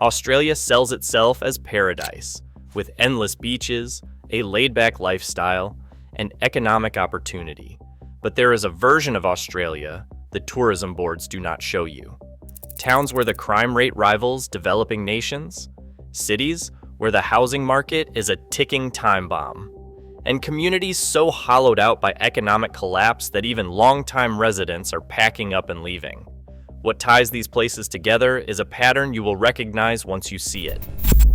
Australia sells itself as paradise, with endless beaches, a laid-back lifestyle, and economic opportunity. But there is a version of Australia the tourism boards do not show you. Towns where the crime rate rivals developing nations, cities where the housing market is a ticking time bomb, and communities so hollowed out by economic collapse that even longtime residents are packing up and leaving. What ties these places together is a pattern you will recognize once you see it.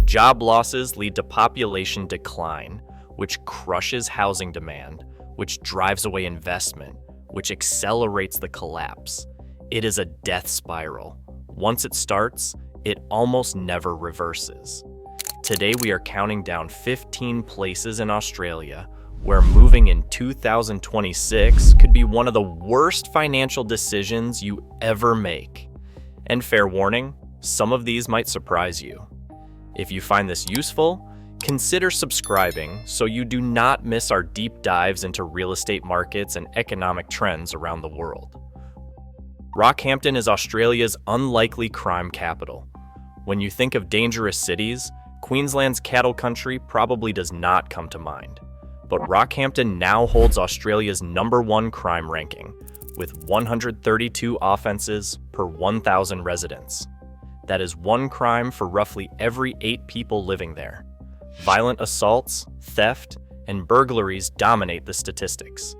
Job losses lead to population decline, which crushes housing demand, which drives away investment, which accelerates the collapse. It is a death spiral. Once it starts, it almost never reverses. Today we are counting down 15 places in Australia where moving in 2026 could be one of the worst financial decisions you ever make. And fair warning, some of these might surprise you. If you find this useful, consider subscribing so you do not miss our deep dives into real estate markets and economic trends around the world. Rockhampton is Australia's unlikely crime capital. When you think of dangerous cities, Queensland's cattle country probably does not come to mind. But Rockhampton now holds Australia's #1 crime ranking, with 132 offenses per 1,000 residents. That is one crime for roughly every 8 people living there. Violent assaults, theft, and burglaries dominate the statistics.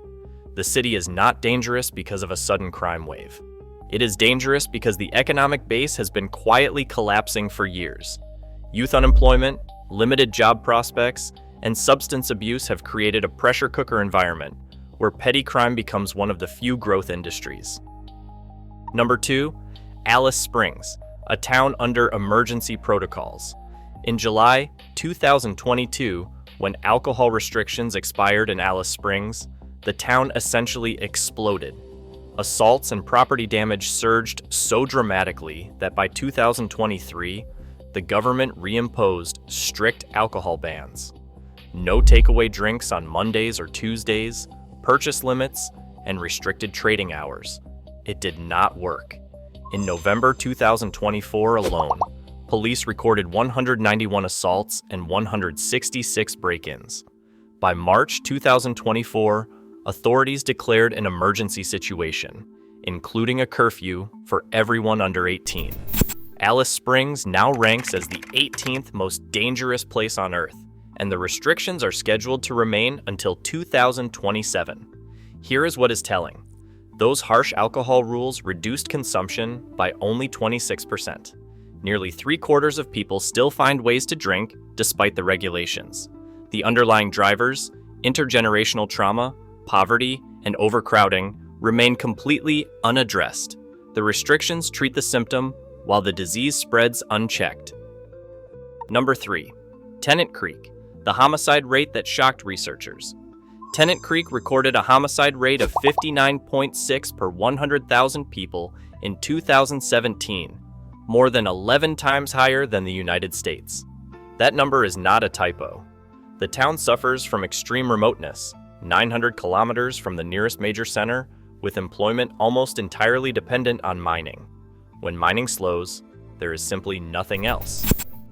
The city is not dangerous because of a sudden crime wave. It is dangerous because the economic base has been quietly collapsing for years. Youth unemployment, limited job prospects, and substance abuse have created a pressure cooker environment where petty crime becomes one of the few growth industries. Number 2, Alice Springs, a town under emergency protocols. In July 2022, when alcohol restrictions expired in Alice Springs, the town essentially exploded. Assaults and property damage surged so dramatically that by 2023, the government reimposed strict alcohol bans. No takeaway drinks on Mondays or Tuesdays, purchase limits, and restricted trading hours. It did not work. In November 2024 alone, police recorded 191 assaults and 166 break-ins. By March 2024, authorities declared an emergency situation, including a curfew for everyone under 18. Alice Springs now ranks as the 18th most dangerous place on Earth, and the restrictions are scheduled to remain until 2027. Here is what is telling. Those harsh alcohol rules reduced consumption by only 26%. Nearly 3/4 of people still find ways to drink despite the regulations. The underlying drivers, intergenerational trauma, poverty, and overcrowding remain completely unaddressed. The restrictions treat the symptom while the disease spreads unchecked. Number 3, Tennant Creek, the homicide rate that shocked researchers. Tennant Creek recorded a homicide rate of 59.6 per 100,000 people in 2017, more than 11 times higher than the United States. That number is not a typo. The town suffers from extreme remoteness, 900 kilometers from the nearest major center, with employment almost entirely dependent on mining. When mining slows, there is simply nothing else.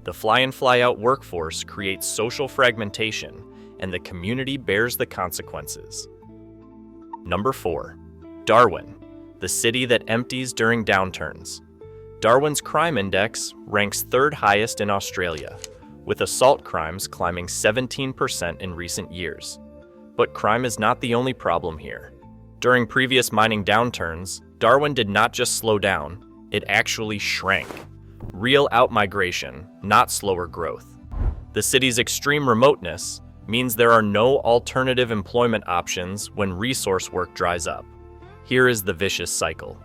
The fly-in fly-out workforce creates social fragmentation, and the community bears the consequences. Number 4, Darwin, the city that empties during downturns. Darwin's crime index ranks 3rd highest in Australia, with assault crimes climbing 17% in recent years. But crime is not the only problem here. During previous mining downturns, Darwin did not just slow down, it actually shrank. Real outmigration, not slower growth. The city's extreme remoteness means there are no alternative employment options when resource work dries up. Here is the vicious cycle.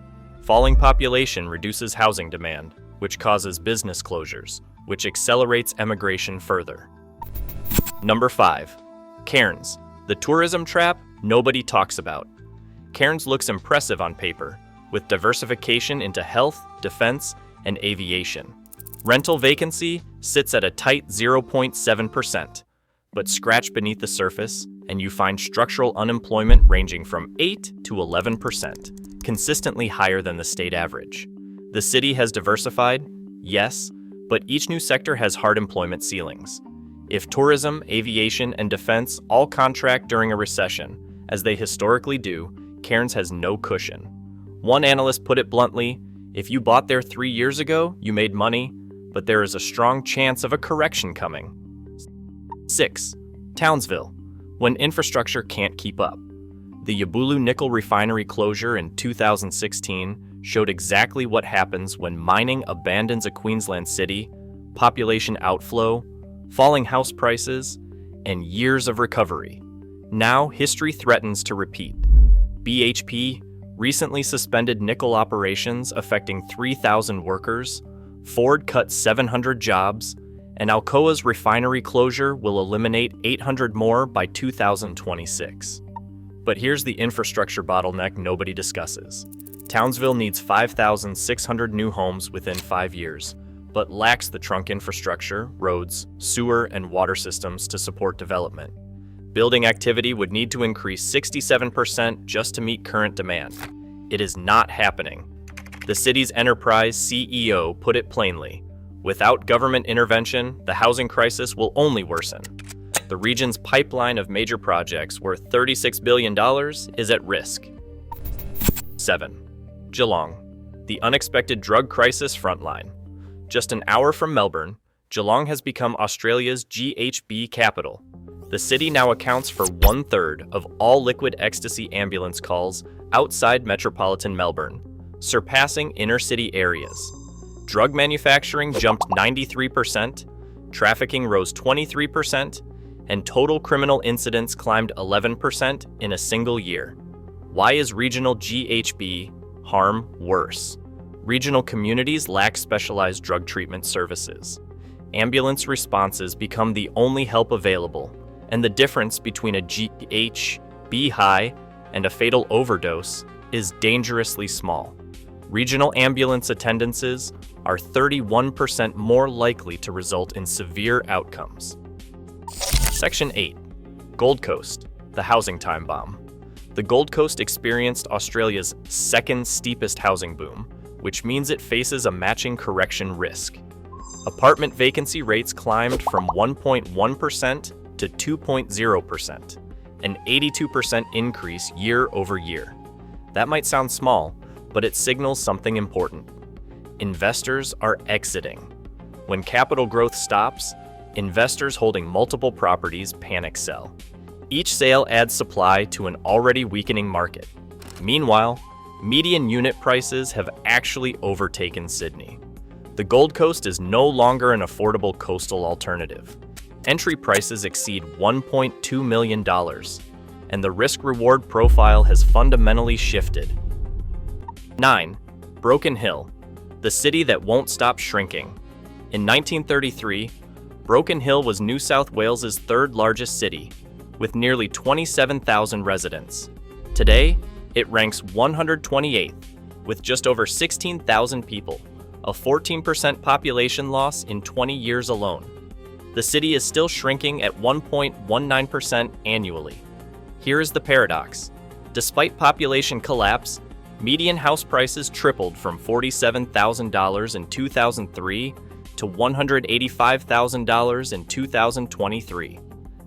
Falling population reduces housing demand, which causes business closures, which accelerates emigration further. Number 5, Cairns, the tourism trap nobody talks about. Cairns looks impressive on paper, with diversification into health, defense, and aviation. Rental vacancy sits at a tight 0.7%, but scratch beneath the surface and you find structural unemployment ranging from 8 to 11%, consistently higher than the state average. The city has diversified, yes, But each new sector has hard employment ceilings. If tourism, aviation, and defense all contract during a recession, as they historically do, Cairns has no cushion. One analyst put it bluntly, if you bought there 3 years ago, you made money, but there is a strong chance of a correction coming. 6. Townsville, when infrastructure can't keep up. The Yabulu nickel refinery closure in 2016 showed exactly what happens when mining abandons a Queensland city, population outflow, falling house prices, and years of recovery. Now, history threatens to repeat. BHP recently suspended nickel operations affecting 3,000 workers, Ford cut 700 jobs, and Alcoa's refinery closure will eliminate 800 more by 2026. But here's the infrastructure bottleneck nobody discusses. Townsville needs 5,600 new homes within 5 years, but lacks the trunk infrastructure, roads, sewer, and water systems to support development. Building activity would need to increase 67% just to meet current demand. It is not happening. The city's enterprise CEO put it plainly, without government intervention, the housing crisis will only worsen. The region's pipeline of major projects worth $36 billion is at risk. 7. Geelong, the unexpected drug crisis frontline. Just an hour from Melbourne, Geelong has become Australia's GHB capital. The city now accounts for 1/3 of all liquid ecstasy ambulance calls outside metropolitan Melbourne, surpassing inner-city areas. Drug manufacturing jumped 93%, trafficking rose 23%, and total criminal incidents climbed 11% in a single year. Why is regional GHB harm worse? Regional communities lack specialized drug treatment services. Ambulance responses become the only help available, and the difference between a GHB high and a fatal overdose is dangerously small. Regional ambulance attendances are 31% more likely to result in severe outcomes. Section 8. Gold Coast, the housing time bomb. The Gold Coast experienced Australia's second steepest housing boom, which means it faces a matching correction risk. Apartment vacancy rates climbed from 1.1% to 2.0%, an 82% increase year over year. That might sound small, but it signals something important. Investors are exiting. When capital growth stops, investors holding multiple properties panic sell. Each sale adds supply to an already weakening market. Meanwhile, median unit prices have actually overtaken Sydney. The Gold Coast is no longer an affordable coastal alternative. Entry prices exceed $1.2 million, and the risk-reward profile has fundamentally shifted. 9. Broken Hill, the city that won't stop shrinking. In 1933, Broken Hill was New South Wales's third largest city, with nearly 27,000 residents. Today, it ranks 128th, with just over 16,000 people, a 14% population loss in 20 years alone. The city is still shrinking at 1.19% annually. Here is the paradox. Despite population collapse, median house prices tripled from $47,000 in 2003 to $185,000 in 2023.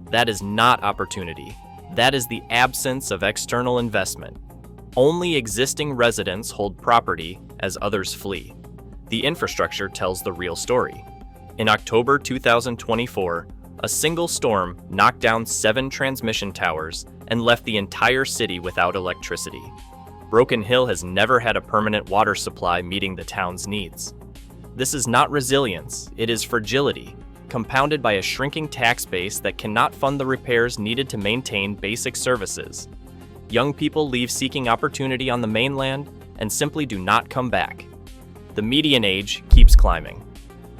That is not opportunity. That is the absence of external investment. Only existing residents hold property as others flee. The infrastructure tells the real story. In October 2024, a single storm knocked down 7 transmission towers and left the entire city without electricity. Broken Hill has never had a permanent water supply meeting the town's needs. This is not resilience, it is fragility, compounded by a shrinking tax base that cannot fund the repairs needed to maintain basic services. Young people leave seeking opportunity on the mainland and simply do not come back. The median age keeps climbing.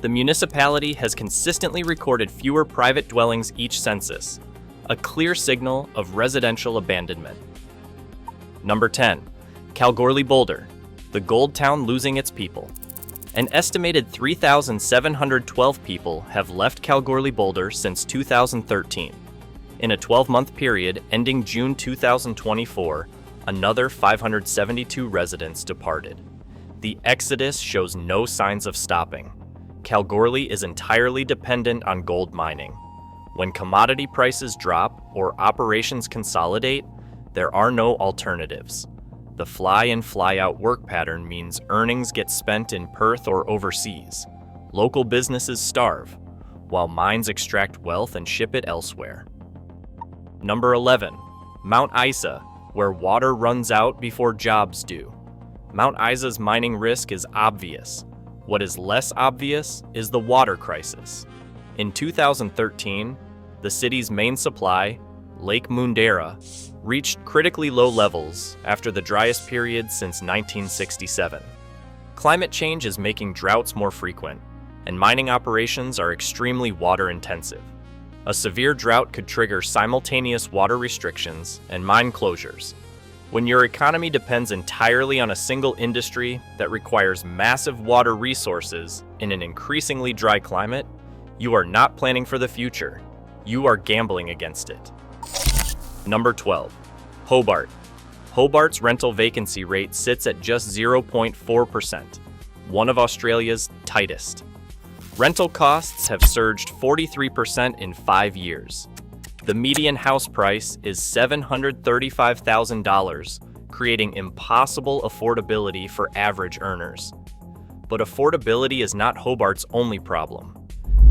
The municipality has consistently recorded fewer private dwellings each census, a clear signal of residential abandonment. Number 10. Kalgoorlie Boulder, the gold town losing its people. An estimated 3,712 people have left Kalgoorlie Boulder since 2013. In a 12-month period ending June 2024, another 572 residents departed. The exodus shows no signs of stopping. Kalgoorlie is entirely dependent on gold mining. When commodity prices drop or operations consolidate, there are no alternatives. The fly-in, fly-out work pattern means earnings get spent in Perth or overseas. Local businesses starve, while mines extract wealth and ship it elsewhere. Number 11. Mount Isa, where water runs out before jobs do. Mount Isa's mining risk is obvious. What is less obvious is the water crisis. In 2013, the city's main supply, Lake Mundera, reached critically low levels after the driest period since 1967. Climate change is making droughts more frequent, and mining operations are extremely water-intensive. A severe drought could trigger simultaneous water restrictions and mine closures. When your economy depends entirely on a single industry that requires massive water resources in an increasingly dry climate, you are not planning for the future. You are gambling against it. Number 12. Hobart. Hobart's rental vacancy rate sits at just 0.4%, one of Australia's tightest. Rental costs have surged 43% in 5 years. The median house price is $735,000, creating impossible affordability for average earners. But affordability is not Hobart's only problem.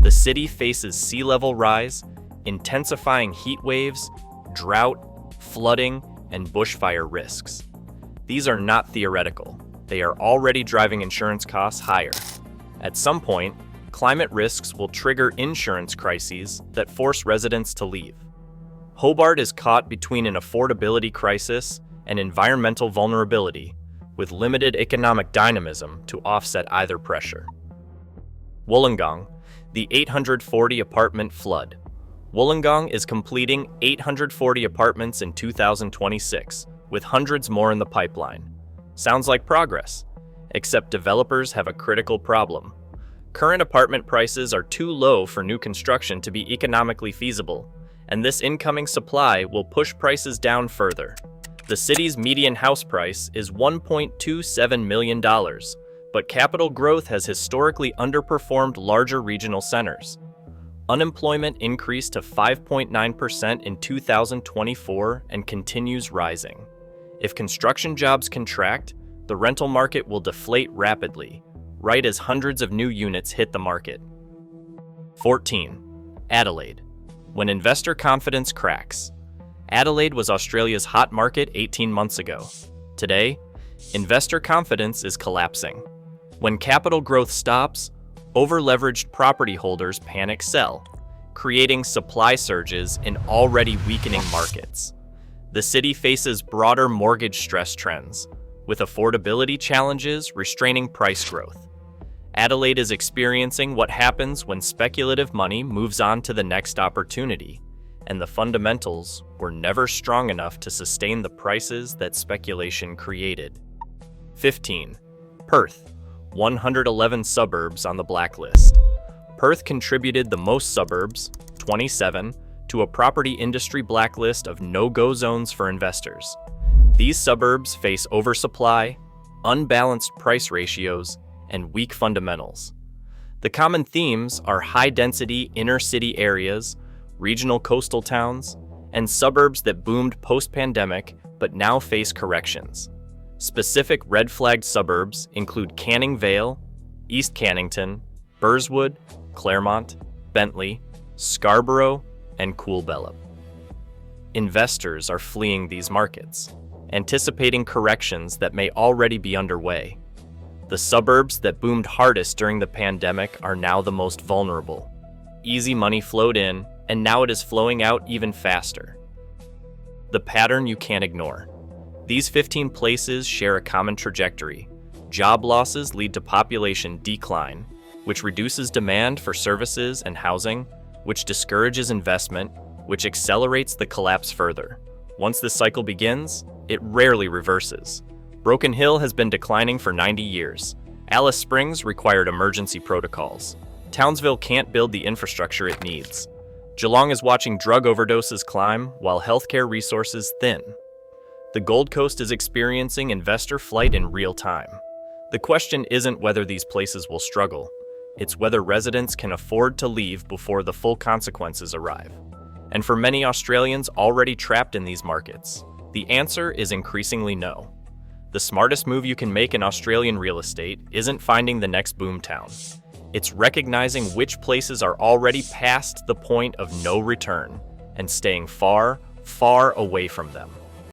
The city faces sea level rise, intensifying heat waves, drought, flooding, and bushfire risks. These are not theoretical. They are already driving insurance costs higher. At some point, climate risks will trigger insurance crises that force residents to leave. Hobart is caught between an affordability crisis and environmental vulnerability, with limited economic dynamism to offset either pressure. Wollongong, the 840 apartment flood. Wollongong is completing 840 apartments in 2026, with hundreds more in the pipeline. Sounds like progress, except developers have a critical problem. Current apartment prices are too low for new construction to be economically feasible, and this incoming supply will push prices down further. The city's median house price is $1.27 million, but capital growth has historically underperformed larger regional centers. Unemployment increased to 5.9% in 2024 and continues rising. If construction jobs contract, the rental market will deflate rapidly, right as hundreds of new units hit the market. 14. Adelaide. When investor confidence cracks. Adelaide was Australia's hot market 18 months ago. Today, investor confidence is collapsing. When capital growth stops, over-leveraged property holders panic sell, creating supply surges in already weakening markets. The city faces broader mortgage stress trends, with affordability challenges restraining price growth. Adelaide is experiencing what happens when speculative money moves on to the next opportunity, and the fundamentals were never strong enough to sustain the prices that speculation created. 15. Perth. 111 suburbs on the blacklist. Perth contributed the most suburbs, 27, to a property industry blacklist of no-go zones for investors. These suburbs face oversupply, unbalanced price ratios, and weak fundamentals. The common themes are high-density inner-city areas, regional coastal towns, and suburbs that boomed post-pandemic but now face corrections. Specific red-flagged suburbs include Canning Vale, East Cannington, Burswood, Claremont, Bentley, Scarborough, and Coolbellup. Investors are fleeing these markets, anticipating corrections that may already be underway. The suburbs that boomed hardest during the pandemic are now the most vulnerable. Easy money flowed in, and now it is flowing out even faster. The pattern you can't ignore. These 15 places share a common trajectory. Job losses lead to population decline, which reduces demand for services and housing, which discourages investment, which accelerates the collapse further. Once this cycle begins, it rarely reverses. Broken Hill has been declining for 90 years. Alice Springs required emergency protocols. Townsville can't build the infrastructure it needs. Geelong is watching drug overdoses climb while healthcare resources thin. The Gold Coast is experiencing investor flight in real time. The question isn't whether these places will struggle. It's whether residents can afford to leave before the full consequences arrive. And for many Australians already trapped in these markets, the answer is increasingly no. The smartest move you can make in Australian real estate isn't finding the next boomtown. It's recognizing which places are already past the point of no return and staying far, far away from them.